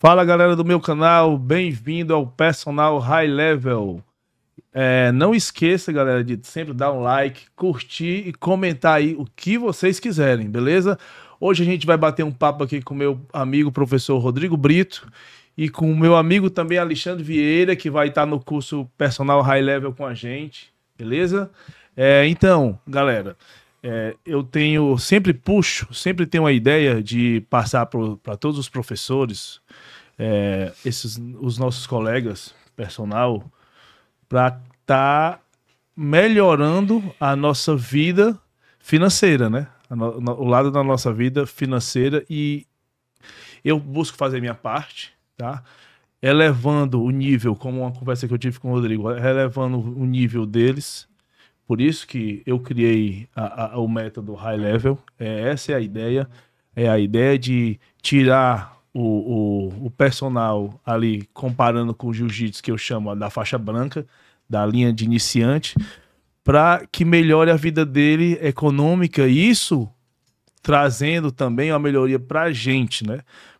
Fala galera do meu canal, bem-vindo ao Personal High Level. Não esqueça, galera, de sempre dar um like, curtir e comentar aí o que vocês quiserem, beleza? Hoje a gente vai bater um papo aqui com o meu amigo professor Rodrigo Brito e com o meu amigo também Alexandre Vieira, que vai estar no curso Personal High Level com a gente, beleza? Então, galera, sempre tenho a ideia de passar para todos os professores, os nossos colegas personal, para estar melhorando a nossa vida financeira, né? O lado da nossa vida financeira, e eu busco fazer minha parte, tá? Elevando o nível, como uma conversa que eu tive com o Rodrigo, elevando o nível deles. Por isso que eu criei o método High Level. Essa é a ideia. É a ideia de tirar o personal ali, comparando com o jiu-jitsu, que eu chamo da faixa branca, da linha de iniciante, para que melhore a vida dele econômica, e isso trazendo também uma melhoria para a gente, né?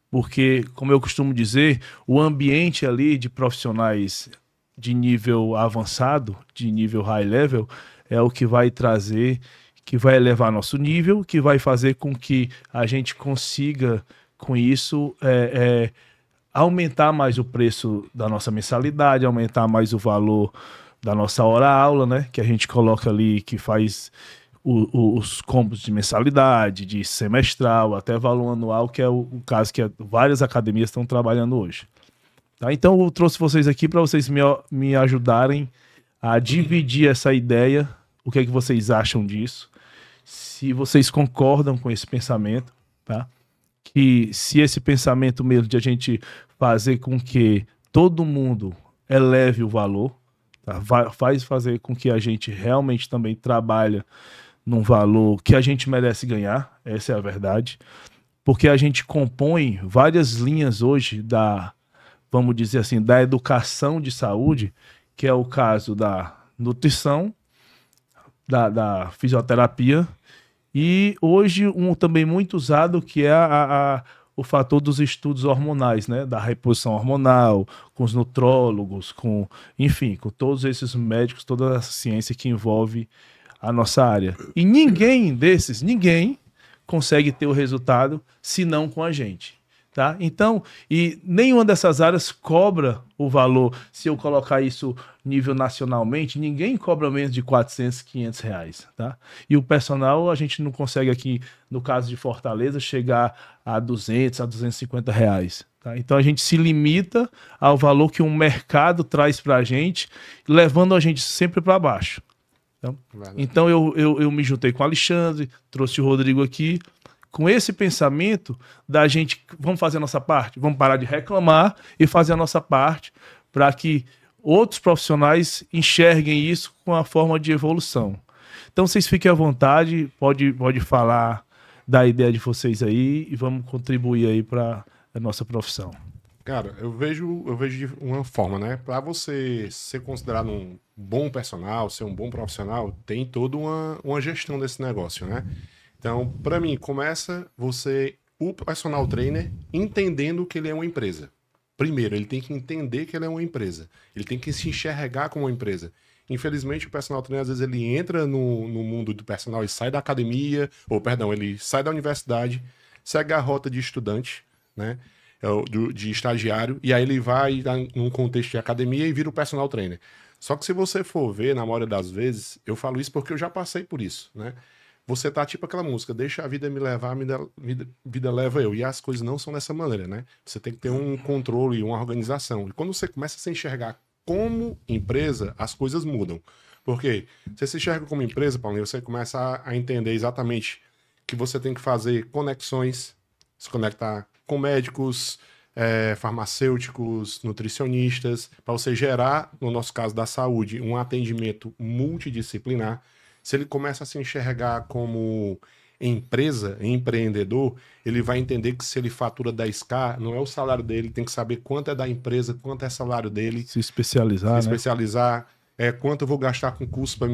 Porque, como eu costumo dizer, o ambiente ali de profissionais de nível avançado, de nível high level, é o que vai trazer, que vai elevar nosso nível, que vai fazer com que a gente consiga, com isso, aumentar mais o preço da nossa mensalidade, aumentar mais o valor da nossa hora-aula, né? Que a gente coloca ali, que faz os combos de mensalidade, de semestral, até valor anual, que é o caso que várias academias estão trabalhando hoje. Tá? Então eu trouxe vocês aqui para vocês me ajudarem a dividir essa ideia. O que é que vocês acham disso? Se vocês concordam com esse pensamento, tá? Que se esse pensamento mesmo de a gente fazer com que todo mundo eleve o valor, tá? Faz fazer com que a gente realmente também trabalhe num valor que a gente merece ganhar, essa é a verdade, porque a gente compõe várias linhas hoje vamos dizer assim, da educação de saúde, que é o caso da nutrição, da fisioterapia, e hoje também muito usado, que é o fator dos estudos hormonais, né? Da reposição hormonal, com os nutrólogos, enfim, com todos esses médicos, toda essa ciência que envolve a nossa área. E ninguém consegue ter o resultado senão com a gente. Tá? Então, e nenhuma dessas áreas cobra o valor. Se eu colocar isso nível nacionalmente, ninguém cobra menos de 400, 500 reais. Tá? E o personal, a gente não consegue aqui, no caso de Fortaleza, chegar a 200, a 250 reais. Tá? Então a gente se limita ao valor que o mercado traz para a gente, levando a gente sempre para baixo. Então eu me juntei com o Alexandre, trouxe o Rodrigo aqui, com esse pensamento da gente, vamos fazer a nossa parte, vamos parar de reclamar e fazer a nossa parte para que outros profissionais enxerguem isso com a forma de evolução. Então vocês fiquem à vontade, pode falar da ideia de vocês aí e vamos contribuir aí para a nossa profissão. Cara, eu vejo de uma forma, né? Para você ser considerado um bom personal, ser um bom profissional, tem toda uma gestão desse negócio, né? Então, para mim, começa o personal trainer, entendendo que ele é uma empresa. Primeiro, ele tem que entender que ele é uma empresa. Ele tem que se enxergar como uma empresa. Infelizmente, o personal trainer, às vezes, ele entra no mundo do personal e sai da academia, ele sai da universidade, segue a rota de estudante, né? De estagiário, e aí ele vai num contexto de academia e vira o personal trainer. Só que se você for ver, na maioria das vezes, eu falo isso porque eu já passei por isso, né? Você tá tipo aquela música, deixa a vida me levar, vida leva eu. E as coisas não são dessa maneira, né? Você tem que ter um controle, uma organização. E quando você começa a se enxergar como empresa, as coisas mudam. Porque você se enxerga como empresa, Paulinho, você começa a entender exatamente que você tem que fazer conexões, se conectar com médicos, farmacêuticos, nutricionistas, para você gerar, no nosso caso da saúde, um atendimento multidisciplinar. Se ele começa a se enxergar como empresa, empreendedor, ele vai entender que se ele fatura 10K, não é o salário dele, tem que saber quanto é da empresa, quanto é salário dele. Se especializar, Se especializar. quanto eu vou gastar com curso para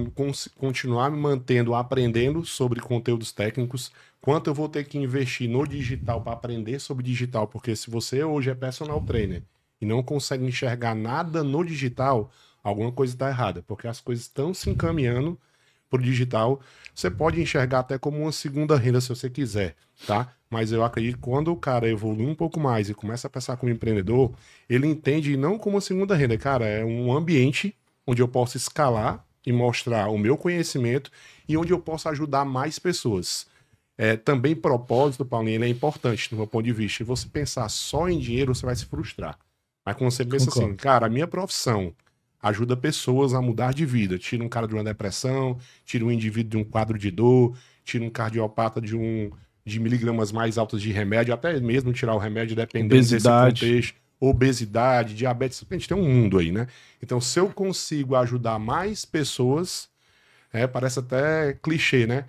continuar me mantendo, aprendendo sobre conteúdos técnicos, quanto eu vou ter que investir no digital para aprender sobre digital, porque se você hoje é personal trainer e não consegue enxergar nada no digital, alguma coisa está errada, porque as coisas estão se encaminhando para o digital. Você pode enxergar até como uma segunda renda se você quiser, tá? Mas eu acredito que quando o cara evolui um pouco mais e começa a pensar como empreendedor, ele entende não como uma segunda renda, cara, é um ambiente onde eu posso escalar e mostrar o meu conhecimento e onde eu posso ajudar mais pessoas. Também propósito, Paulinho, ele é importante do meu ponto de vista. Se você pensar só em dinheiro, você vai se frustrar. Mas quando você pensa assim, cara, a minha profissão ajuda pessoas a mudar de vida. Tira um cara de uma depressão, tira um indivíduo de um quadro de dor, tira um cardiopata de miligramas mais altos de remédio, até mesmo tirar o remédio dependendo desse contexto. Obesidade, diabetes, a gente tem um mundo aí, né? Então, se eu consigo ajudar mais pessoas, parece até clichê, né?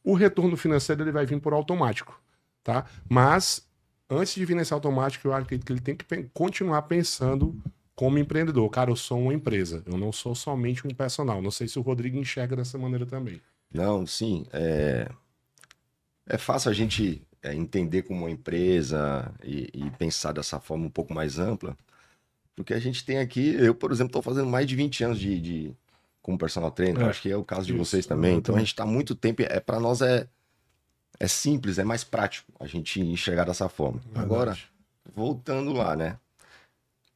O retorno financeiro ele vai vir por automático, tá? Mas, antes de vir nesse automático, eu acredito que ele tem que continuar pensando como empreendedor. Cara, eu sou uma empresa, eu não sou somente um personal. Não sei se o Rodrigo enxerga dessa maneira também. Não, sim. É fácil a gente entender como uma empresa e pensar dessa forma um pouco mais ampla, porque a gente tem aqui, eu, por exemplo, estou fazendo mais de 20 anos como personal trainer, acho que é o caso de vocês também, então a gente está há muito tempo, para nós é simples, é mais prático a gente enxergar dessa forma. Verdade. Agora, voltando lá, né,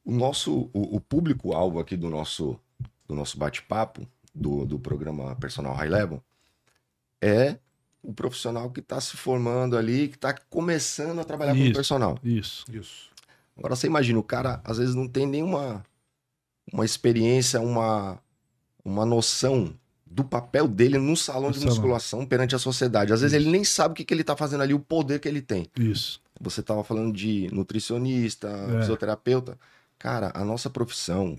o público-alvo aqui do nosso bate-papo, do programa Personal High Level, é o profissional que está se formando ali, que está começando a trabalhar como personal. Isso. Agora você imagina, o cara às vezes não tem nenhuma experiência, uma noção do papel dele no salão de musculação perante a sociedade. Às vezes ele nem sabe o que ele está fazendo ali, o poder que ele tem. Isso. Você estava falando de nutricionista, fisioterapeuta. Cara, a nossa profissão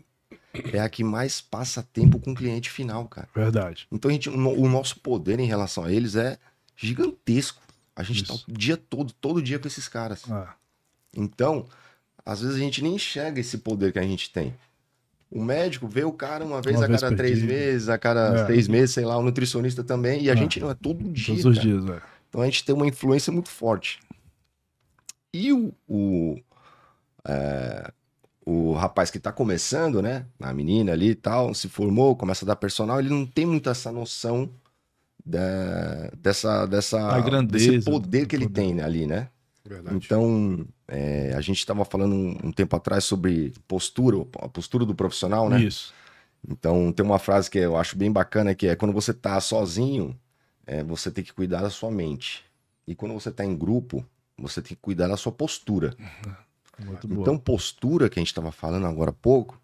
é a que mais passa tempo com o cliente final, cara. Verdade. Então o nosso poder em relação a eles é gigantesco. A gente tá o dia todo dia com esses caras. Então, às vezes a gente nem enxerga esse poder que a gente tem. O médico vê o cara uma vez a cada 3 meses, a cada 6 meses, sei lá, o nutricionista também, e a gente não é todo dia. Todos os dias, Então a gente tem uma influência muito forte. E o rapaz que tá começando, né? A menina ali e tal, se formou, começa a dar personal, ele não tem muito essa noção desse poder que ele tem ali, né? Verdade. Então, a gente estava falando um tempo atrás sobre a postura do profissional, né? Isso. Então, tem uma frase que eu acho bem bacana, que é quando você tá sozinho, você tem que cuidar da sua mente. E quando você tá em grupo, você tem que cuidar da sua postura. Muito então, boa. postura, que a gente estava falando agora há pouco,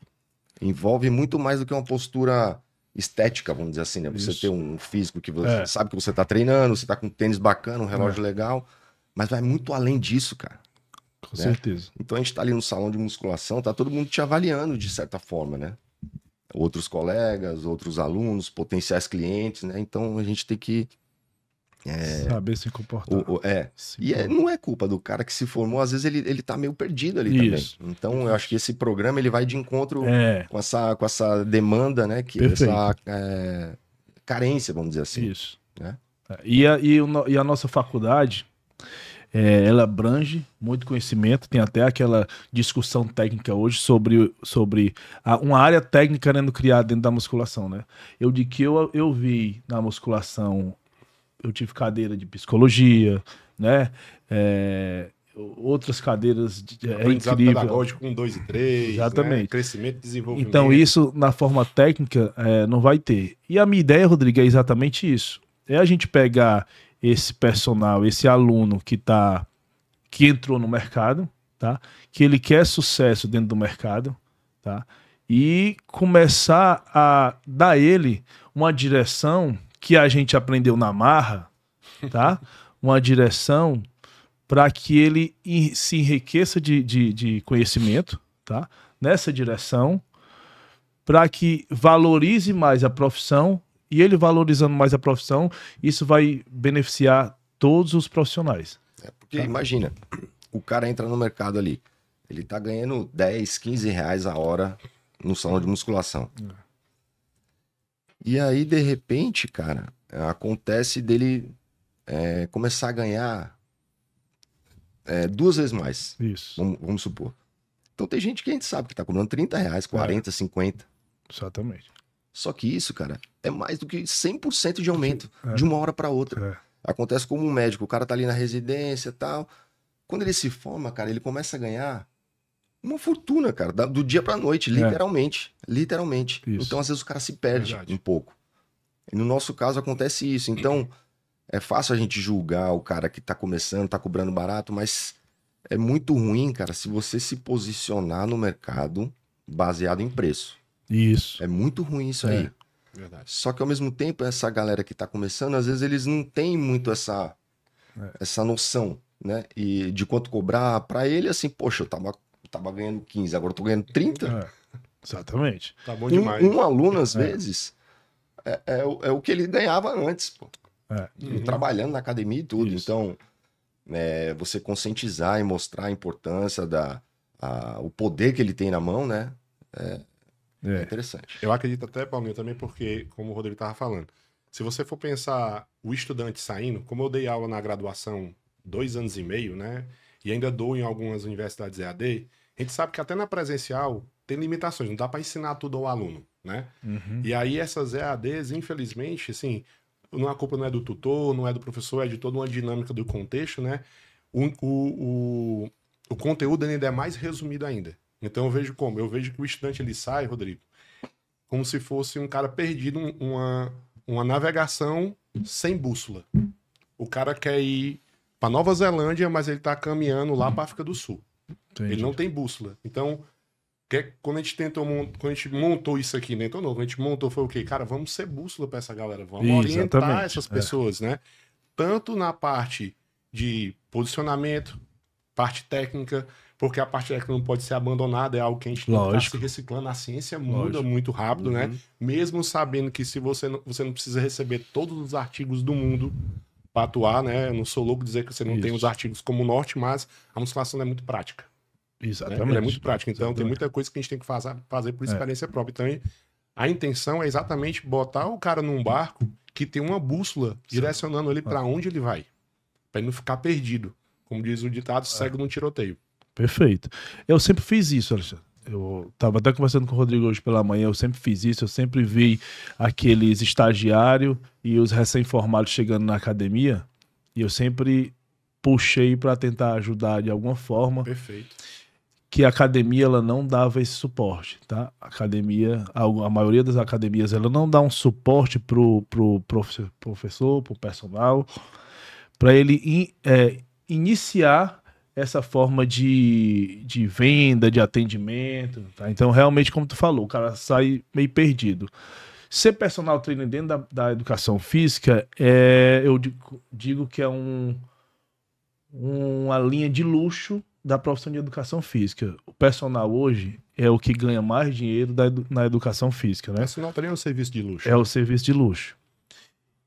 envolve muito mais do que uma postura estética, vamos dizer assim, né? Você ter um físico que você sabe que você tá treinando, você tá com um tênis bacana, um relógio legal, mas vai muito além disso, cara. Com certeza. Então a gente tá ali no salão de musculação, tá todo mundo te avaliando de certa forma, né? Outros colegas, outros alunos, potenciais clientes, né? Então a gente tem que saber se comportar. Não é culpa do cara que se formou, às vezes ele tá meio perdido ali também. Então eu acho que esse programa ele vai de encontro com essa demanda, né? Essa carência, vamos dizer assim. Isso. Né? E a nossa faculdade, ela abrange muito conhecimento, tem até aquela discussão técnica hoje sobre uma área técnica sendo criada dentro da musculação, né? Eu vi na musculação, eu tive cadeira de psicologia, né? Outras cadeiras aprendizado incrível. pedagógico 1, 2 e 3, exatamente. Né? Crescimento e desenvolvimento. Então isso na forma técnica não vai ter. E a minha ideia, Rodrigo, é exatamente isso. É a gente pegar esse personal, esse aluno que entrou no mercado, tá? Que ele quer sucesso dentro do mercado, tá? E começar a dar a ele uma direção que a gente aprendeu na marra, tá? Uma direção para que ele se enriqueça de conhecimento, tá? Nessa direção, para que valorize mais a profissão, e ele valorizando mais a profissão, isso vai beneficiar todos os profissionais. Porque imagina, o cara entra no mercado ali, ele tá ganhando 10, 15 reais a hora no salão de musculação. E aí, de repente, cara, acontece dele começar a ganhar 2 vezes mais. Isso. Vamos supor. Então tem gente que a gente sabe que tá cobrando R$30, 40, 50. Exatamente. Só que isso, cara, é mais do que 100% de aumento de uma hora para outra. Acontece como um médico, o cara tá ali na residência e tal. Quando ele se forma, cara, ele começa a ganhar uma fortuna, cara, do dia pra noite, literalmente. Literalmente. Isso. Então, às vezes, o cara se perde um pouco. E no nosso caso acontece isso. Então, é fácil a gente julgar o cara que tá começando, tá cobrando barato, mas é muito ruim, cara, se você se posicionar no mercado baseado em preço. Isso. É muito ruim isso aí. Verdade. Só que ao mesmo tempo, essa galera que tá começando, às vezes eles não têm muito essa noção, né? E de quanto cobrar. Pra ele, assim, poxa, eu tava ganhando 15, agora eu tô ganhando 30. Exatamente. Tá bom demais. Um aluno, às vezes, é o que ele ganhava antes, pô. Trabalhando na academia e tudo. Isso. Então, você conscientizar e mostrar a importância o poder que ele tem na mão, né? É interessante. Eu acredito até, Paulinho, também porque, como o Rodrigo tava falando, se você for pensar o estudante saindo, como eu dei aula na graduação 2 anos e meio, né? E ainda dou em algumas universidades EAD, a gente sabe que até na presencial tem limitações, não dá para ensinar tudo ao aluno, né? E aí essas EADs, infelizmente, assim, a culpa não é do tutor, não é do professor, é de toda uma dinâmica do contexto, né? O conteúdo ainda é mais resumido ainda. Então eu vejo que o estudante ele sai, Rodrigo, como se fosse um cara perdido, uma navegação sem bússola. O cara quer ir para Nova Zelândia, mas ele tá caminhando lá para África do Sul. Entendi. Ele não tem bússola. Então, quando a gente montou isso aqui, né? Então, não, quando a gente montou foi o quê? Cara, vamos ser bússola para essa galera, vamos orientar essas pessoas, né? Tanto na parte de posicionamento, parte técnica, porque a parte técnica não pode ser abandonada, é algo que a gente está se reciclando. A ciência muda muito rápido, né? Mesmo sabendo que se você não precisa receber todos os artigos do mundo para atuar, né? Eu não sou louco dizer que você não tem os artigos como norte, mas a musculação é muito prática. Exatamente. Né? Ela é muito prática, então tem muita coisa que a gente tem que fazer por experiência própria. Então a intenção é exatamente botar o cara num barco que tem uma bússola direcionando ele para onde ele vai, para ele não ficar perdido. Como diz o ditado, cego num tiroteio. Perfeito. Eu sempre fiz isso, Alexandre. Eu estava até conversando com o Rodrigo hoje pela manhã, eu sempre fiz isso, eu sempre vi aqueles estagiários e os recém-formados chegando na academia, e eu sempre puxei para tentar ajudar de alguma forma. Perfeito. Que a academia ela não dava esse suporte, tá? A academia, a maioria das academias, ela não dá um suporte pro professor, pro personal, para ele iniciar essa forma de venda, de atendimento, tá? Então, realmente, como tu falou, o cara sai meio perdido. Ser personal trainer dentro da educação física, eu digo que é uma linha de luxo da profissão de educação física. O personal hoje é o que ganha mais dinheiro na educação física, né? Personal trainer é um serviço de luxo. É o serviço de luxo.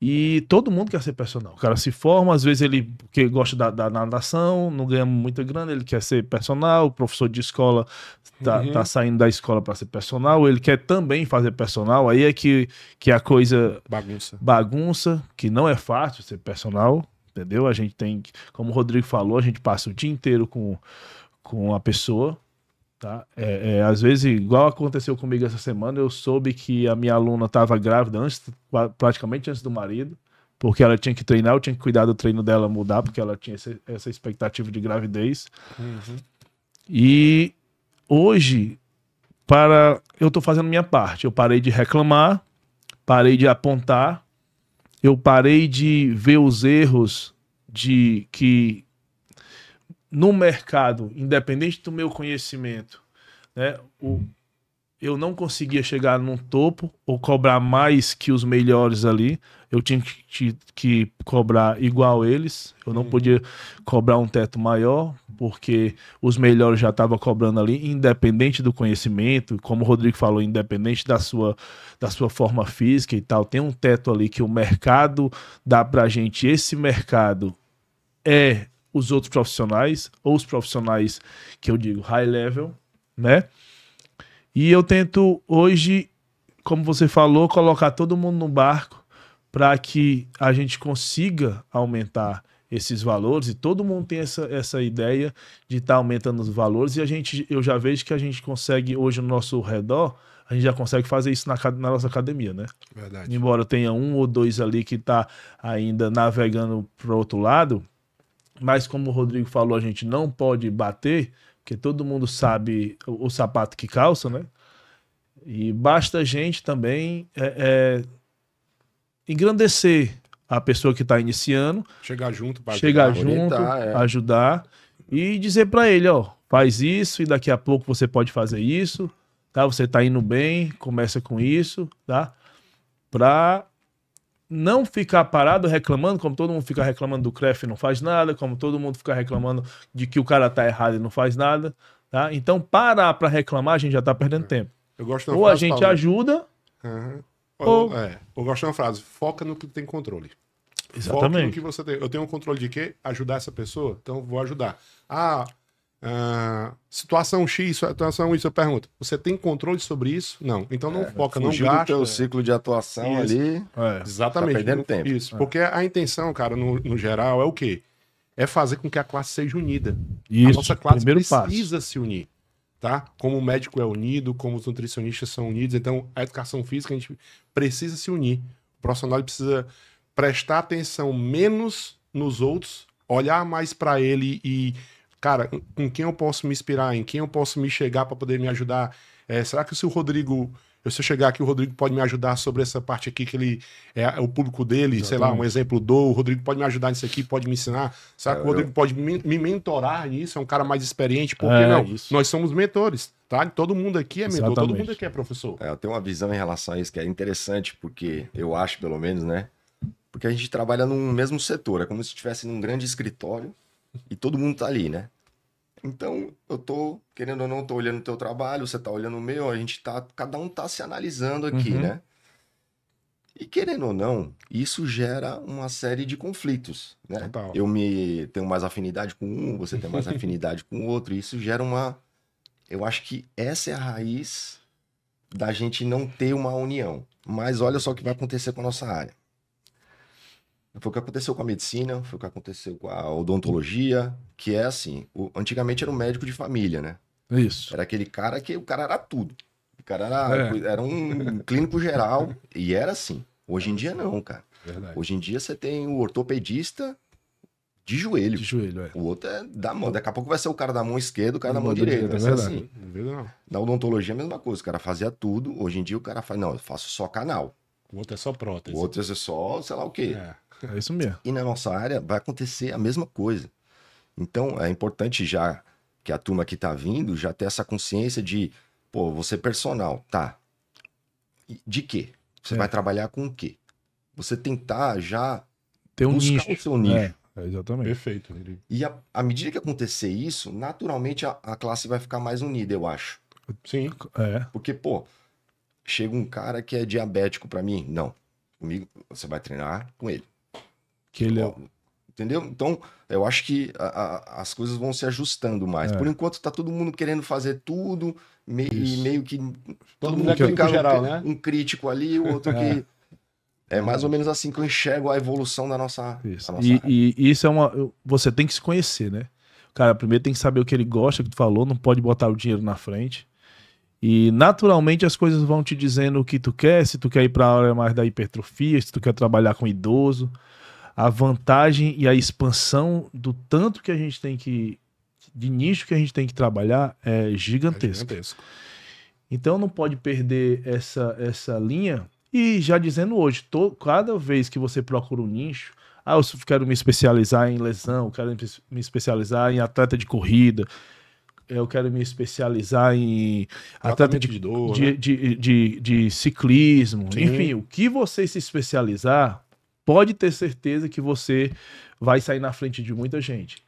E todo mundo quer ser personal. O cara se forma, às vezes ele porque gosta da natação, não ganha muita grana, ele quer ser personal, o professor de escola tá saindo da escola para ser personal, ele quer também fazer personal, aí é que a coisa bagunça, que não é fácil ser personal, entendeu? A gente tem, como o Rodrigo falou, a gente passa o dia inteiro com a pessoa, tá? Às vezes, igual aconteceu comigo essa semana, eu soube que a minha aluna estava grávida praticamente antes do marido, porque ela tinha que treinar, eu tinha que cuidar do treino dela mudar, porque ela tinha essa expectativa de gravidez. E hoje, eu tô fazendo minha parte. Eu parei de reclamar, parei de apontar, eu parei de ver os erros que no mercado, independente do meu conhecimento, né, eu não conseguia chegar num topo ou cobrar mais que os melhores ali. Eu tinha que cobrar igual eles. Eu não podia cobrar um teto maior, porque os melhores já estavam cobrando ali, independente do conhecimento, como o Rodrigo falou, independente da sua forma física e tal. Tem um teto ali que o mercado dá pra gente. Esse mercado os outros profissionais, ou os profissionais que eu digo high level, né? E eu tento hoje como você falou, colocar todo mundo no barco para que a gente consiga aumentar esses valores, e todo mundo tem essa ideia de estar aumentando os valores, e eu já vejo que a gente consegue, hoje no nosso redor, a gente já consegue fazer isso na nossa academia, né? Verdade. Embora tenha um ou dois ali que está ainda navegando para o outro lado, mas como o Rodrigo falou, a gente não pode bater, porque todo mundo sabe o sapato que calça, né? E basta a gente também engrandecer a pessoa que está iniciando, Chegar junto para ajudar e dizer para ele, ó, faz isso e daqui a pouco você pode fazer isso, tá? Você tá indo bem, começa com isso, tá? Para não ficar parado reclamando, como todo mundo fica reclamando do CREF e não faz nada, como todo mundo fica reclamando de que o cara tá errado e não faz nada, tá? Então parar para reclamar, a gente já tá perdendo tempo. Eu gosto de uma Ou frase, a gente Paulo. ajuda, Eu gosto de uma frase, foca no que tem controle. exatamente. Foque no que você tem. Eu tenho um controle de quê? Ajudar essa pessoa, então vou ajudar. Situação X, situação Y, eu pergunto, você tem controle sobre isso? Não. Então não foca, não Fugir gasta. do teu ciclo de atuação Isso. ali. Exatamente. Tá perdendo tempo. Isso. Porque a intenção, cara, no geral, é o quê? É fazer com que a classe seja unida. Isso, A nossa classe primeiro precisa se unir. Tá? Como o médico é unido, como os nutricionistas são unidos, então a educação física a gente precisa se unir. O profissional ele precisa prestar atenção menos nos outros, olhar mais para ele e, cara, com quem eu posso me inspirar, em quem eu posso me chegar para poder me ajudar. Será que se o Rodrigo, se eu chegar aqui, o Rodrigo pode me ajudar sobre essa parte aqui que ele é o público dele, Exatamente. sei lá, um exemplo o Rodrigo pode me ajudar nisso aqui, pode me ensinar. Será que o Rodrigo pode me mentorar nisso? É um cara mais experiente, por que não? Isso. Nós somos mentores, tá? Todo mundo aqui é mentor, todo Exatamente. mundo aqui é professor. Eu tenho uma visão em relação a isso que é interessante, porque eu acho, pelo menos, né? Porque a gente trabalha num mesmo setor, é como se estivesse num grande escritório e todo mundo tá ali, né? Então, eu tô, querendo ou não, tô olhando o teu trabalho, você tá olhando o meu, cada um tá se analisando aqui, né? E querendo ou não, isso gera uma série de conflitos, né? Total. Eu tenho mais afinidade com um, você tem mais afinidade com o outro, e isso gera eu acho que essa é a raiz da gente não ter uma união. Mas olha só o que vai acontecer com a nossa área. Foi o que aconteceu com a medicina, foi o que aconteceu com a odontologia, que é assim, antigamente era um médico de família, né? Isso. Era aquele cara que o cara era tudo. O cara era um clínico geral e era assim. Hoje em dia não, cara. Verdade. Hoje em dia você tem o ortopedista de joelho. De joelho, é. O outro é da mão. Daqui a pouco vai ser o cara da mão esquerda, o cara da mão Da direita. direita, Vai é ser verdade. assim. Não duvido, não. Na odontologia é a mesma coisa. O cara fazia tudo. Hoje em dia o cara faz, não, eu faço só canal. O outro é só prótese. O outro é só, sei lá o quê. É isso mesmo. E na nossa área vai acontecer a mesma coisa. Então é importante já que a turma que tá vindo já ter essa consciência de, pô, você é personal, tá? E de quê? Você vai trabalhar com o quê? Você tentar já Tem um buscar nicho. o seu nicho. Exatamente. Perfeito, Rodrigo. E à medida que acontecer isso, naturalmente a classe vai ficar mais unida, eu acho. Sim. É. Porque, pô, chega um cara que é diabético pra mim. Não. Comigo, você vai treinar com ele. Que ele é... Entendeu? Então, eu acho que as coisas vão se ajustando mais. Por enquanto, tá todo mundo querendo fazer tudo, e meio que... Todo mundo é crítico geral, né? Um crítico ali, o outro que... É mais ou menos assim que eu enxergo a evolução da nossa, Isso. da nossa área. E isso é uma... Você tem que se conhecer, né? O cara primeiro tem que saber o que ele gosta, que tu falou, não pode botar o dinheiro na frente. E naturalmente as coisas vão te dizendo o que tu quer, se tu quer ir para a área mais da hipertrofia, se tu quer trabalhar com idoso. A vantagem e a expansão do tanto que a gente tem que... de nicho que a gente tem que trabalhar é gigantesco. Então não pode perder essa linha. E já dizendo hoje, cada vez que você procura um nicho, eu quero me especializar em lesão, eu quero me especializar em atleta de corrida, eu quero me especializar em atleta de dor, de ciclismo, Sim. enfim, o que você se especializar, pode ter certeza que você vai sair na frente de muita gente.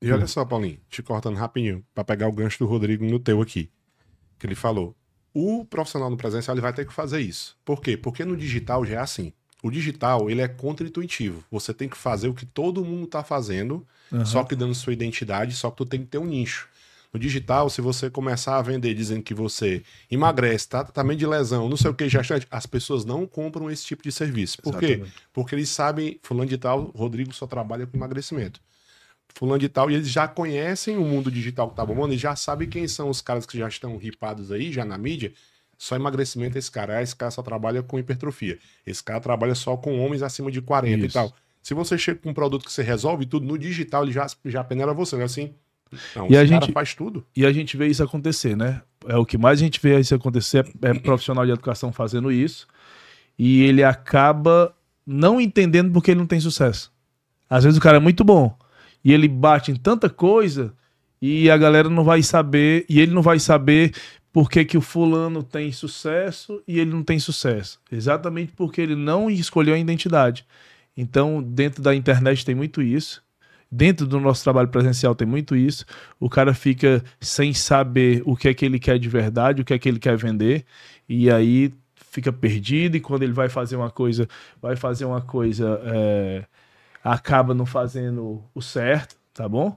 E olha só, Paulinho, te cortando rapidinho, para pegar o gancho do Rodrigo no teu aqui, que ele falou. O profissional no presencial ele vai ter que fazer isso. Por quê? Porque no digital já é assim. O digital ele é contra-intuitivo. Você tem que fazer o que todo mundo tá fazendo, só que dando sua identidade, só que tu tem que ter um nicho. No digital, se você começar a vender dizendo que você emagrece, tratamento de lesão, não sei o que, gestante, as pessoas não compram esse tipo de serviço. Por quê? Porque eles sabem, fulano de tal, Rodrigo só trabalha com emagrecimento. Fulano de tal, e eles já conhecem o mundo digital que tá bombando, e já sabem quem são os caras que já estão ripados aí, já na mídia. Só emagrecimento esse cara só trabalha com hipertrofia. Esse cara trabalha só com homens acima de 40 e tal. Se você chega com um produto que você resolve tudo, no digital ele já peneira você, né? Assim, não, E a esse gente cara faz tudo. E a gente vê isso acontecer, né? É o que mais a gente vê isso acontecer, é profissional de educação fazendo isso, e ele acaba não entendendo porque ele não tem sucesso. Às vezes o cara é muito bom, e ele bate em tanta coisa, e a galera não vai saber, e ele não vai saber por que que o fulano tem sucesso e ele não tem sucesso. Exatamente porque ele não escolheu a identidade. Então, dentro da internet tem muito isso. Dentro do nosso trabalho presencial tem muito isso. O cara fica sem saber o que é que ele quer de verdade, o que é que ele quer vender, e aí fica perdido, e quando ele vai fazer uma coisa, acaba não fazendo o certo, tá bom?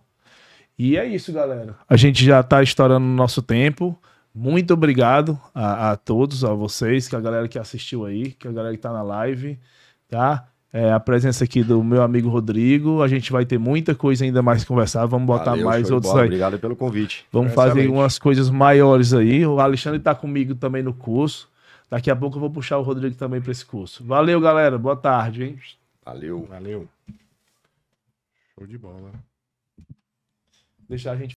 E é isso, galera. A gente já tá estourando o nosso tempo. Muito obrigado a todos, a vocês, que a galera que assistiu aí, que a galera que tá na live, tá? A presença aqui do meu amigo Rodrigo. A gente vai ter muita coisa ainda mais que conversar. Vamos botar mais outros aí. Obrigado pelo convite. Vamos fazer umas coisas maiores aí. O Alexandre tá comigo também no curso. Daqui a pouco eu vou puxar o Rodrigo também para esse curso. Valeu, galera. Boa tarde, hein? Valeu. Show de bola. Deixar a gente